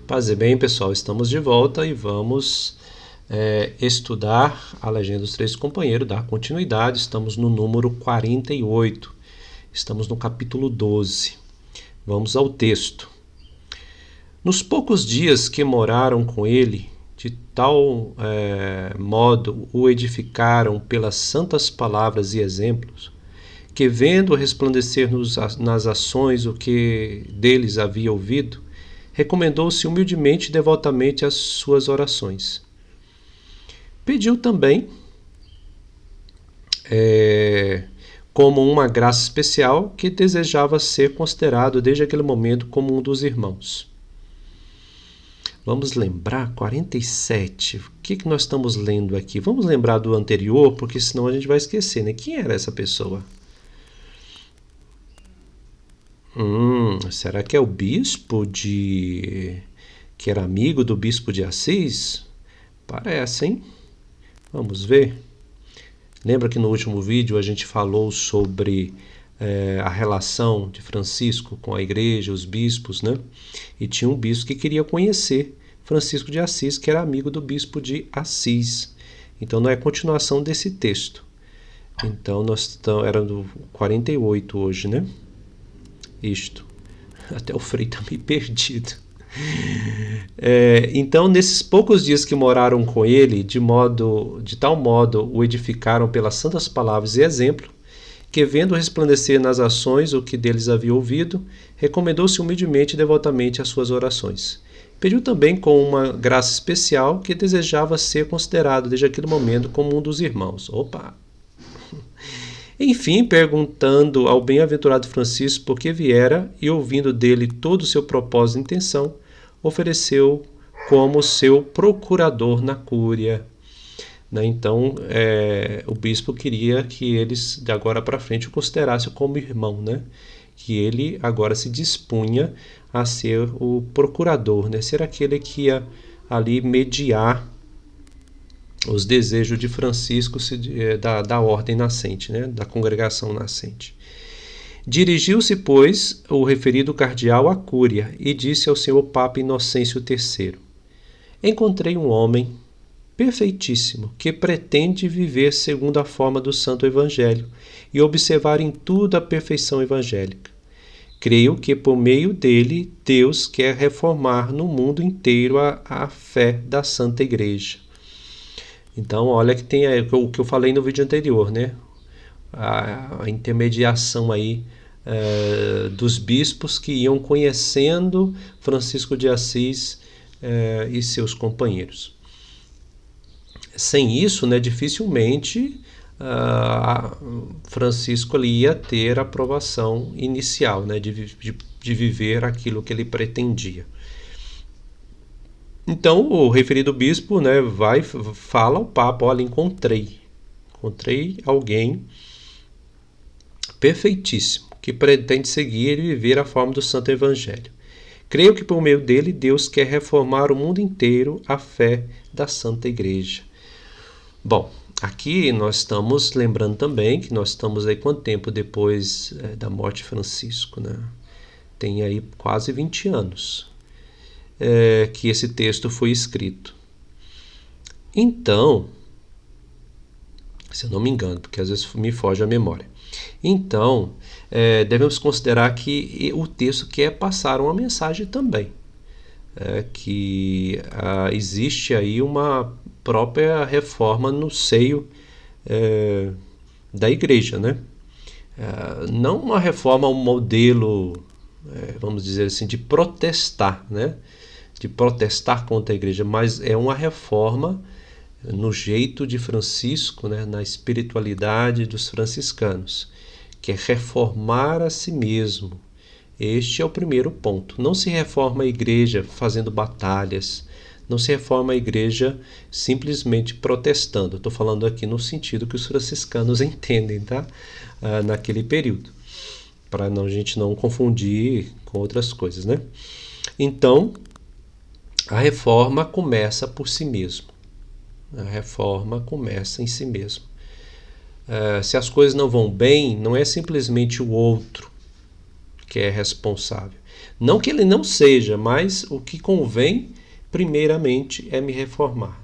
Paz e bem, pessoal, estamos de volta e vamos estudar a Legenda dos Três Companheiros, dar continuidade. Estamos no número 48, estamos no capítulo 12. Vamos ao texto. Nos poucos dias que moraram com ele, de tal modo o edificaram pelas santas palavras e exemplos, que vendo resplandecer nas ações o que deles havia ouvido, recomendou-se humildemente e devotamente às suas orações. Pediu também, como uma graça especial, que desejava ser considerado desde aquele momento como um dos irmãos. Vamos lembrar, 47, o que nós estamos lendo aqui? Vamos lembrar do anterior, porque senão a gente vai esquecer, né? Quem era essa pessoa? Será que é o bispo que era amigo do bispo de Assis? Parece, hein? Vamos ver. Lembra que no último vídeo a gente falou sobre a relação de Francisco com a igreja, os bispos, né? E tinha um bispo que queria conhecer Francisco de Assis, que era amigo do bispo de Assis. Então não é continuação desse texto. Então era do 48 hoje, né? Isto. Até o Frei está meio perdido. Então, nesses poucos dias que moraram com ele, de tal modo o edificaram pelas santas palavras e exemplo, que vendo resplandecer nas ações o que deles havia ouvido, recomendou-se humildemente e devotamente às suas orações. Pediu também com uma graça especial que desejava ser considerado desde aquele momento como um dos irmãos. Opa! Enfim, perguntando ao bem-aventurado Francisco por que viera e ouvindo dele todo o seu propósito e intenção, ofereceu como seu procurador na cúria. Então, o bispo queria que eles, de agora para frente, o considerassem como irmão, né? Que ele agora se dispunha a ser o procurador, né? Ser aquele que ia ali mediar os desejos de Francisco da ordem nascente, né? Da congregação nascente. Dirigiu-se, pois, o referido cardeal à cúria e disse ao senhor Papa Inocêncio III: encontrei um homem perfeitíssimo que pretende viver segundo a forma do Santo Evangelho e observar em tudo a perfeição evangélica. Creio que por meio dele Deus quer reformar no mundo inteiro a fé da Santa Igreja. Então, olha que tem o que eu falei no vídeo anterior, né? A intermediação aí dos bispos que iam conhecendo Francisco de Assis e seus companheiros. Sem isso, né, dificilmente Francisco ali ia ter a aprovação inicial, né, de viver aquilo que ele pretendia. Então o referido bispo, né, fala ao Papa: olha, encontrei alguém perfeitíssimo que pretende seguir e viver a forma do Santo Evangelho. Creio que por meio dele Deus quer reformar o mundo inteiro a fé da Santa Igreja. Bom, aqui nós estamos lembrando também que nós estamos aí quanto tempo depois da morte de Francisco, né? Tem aí quase 20 anos que esse texto foi escrito. Então, se eu não me engano, porque às vezes me foge a memória. Então, devemos considerar que o texto quer passar uma mensagem também. Que existe aí uma própria reforma no seio da igreja, né? Não uma reforma, um modelo, vamos dizer assim, de protestar, né? De protestar contra a igreja, mas é uma reforma no jeito de Francisco, né? Na espiritualidade dos franciscanos, que é reformar a si mesmo. Este é o primeiro ponto. Não se reforma a igreja fazendo batalhas, não se reforma a igreja simplesmente protestando. Estou falando aqui no sentido que os franciscanos entendem, tá? Naquele período, para a gente não confundir com outras coisas, né? Então, a reforma começa por si mesmo. A reforma começa em si mesmo. Se as coisas não vão bem, não é simplesmente o outro que é responsável. Não que ele não seja, mas o que convém, primeiramente, é me reformar,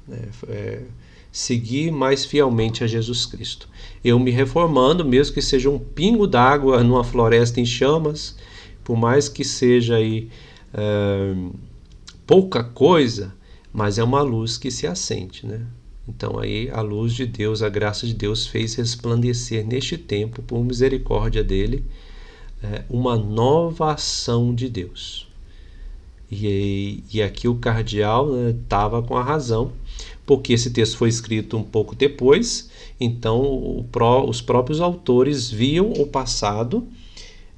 né? Seguir mais fielmente a Jesus Cristo. Eu me reformando, mesmo que seja um pingo d'água numa floresta em chamas, por mais que seja aí pouca coisa, mas é uma luz que se acende, né? Então aí a luz de Deus, a graça de Deus fez resplandecer neste tempo, por misericórdia dele, uma nova ação de Deus. E aqui o cardeal estava com a razão, porque esse texto foi escrito um pouco depois, então os próprios autores viam o passado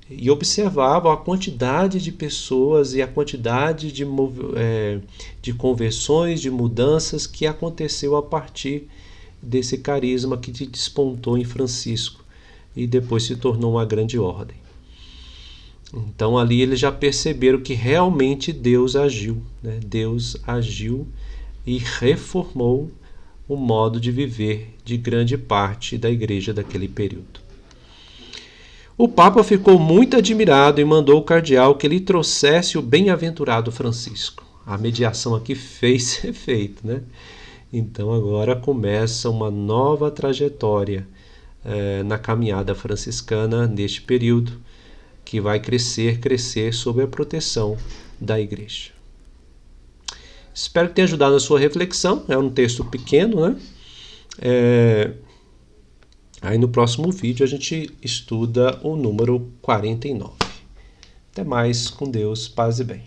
e observavam a quantidade de pessoas e a quantidade de conversões, de mudanças que aconteceu a partir desse carisma que despontou em Francisco e depois se tornou uma grande ordem. Então ali eles já perceberam que realmente Deus agiu, né? Deus agiu e reformou o modo de viver de grande parte da igreja daquele período. O Papa ficou muito admirado e mandou o cardeal que lhe trouxesse o bem-aventurado Francisco. A mediação aqui fez efeito, né? Então agora começa uma nova trajetória na caminhada franciscana neste período, que vai crescer sob a proteção da igreja. Espero que tenha ajudado na sua reflexão. É um texto pequeno, né? Aí no próximo vídeo a gente estuda o número 49. Até mais, com Deus, paz e bem.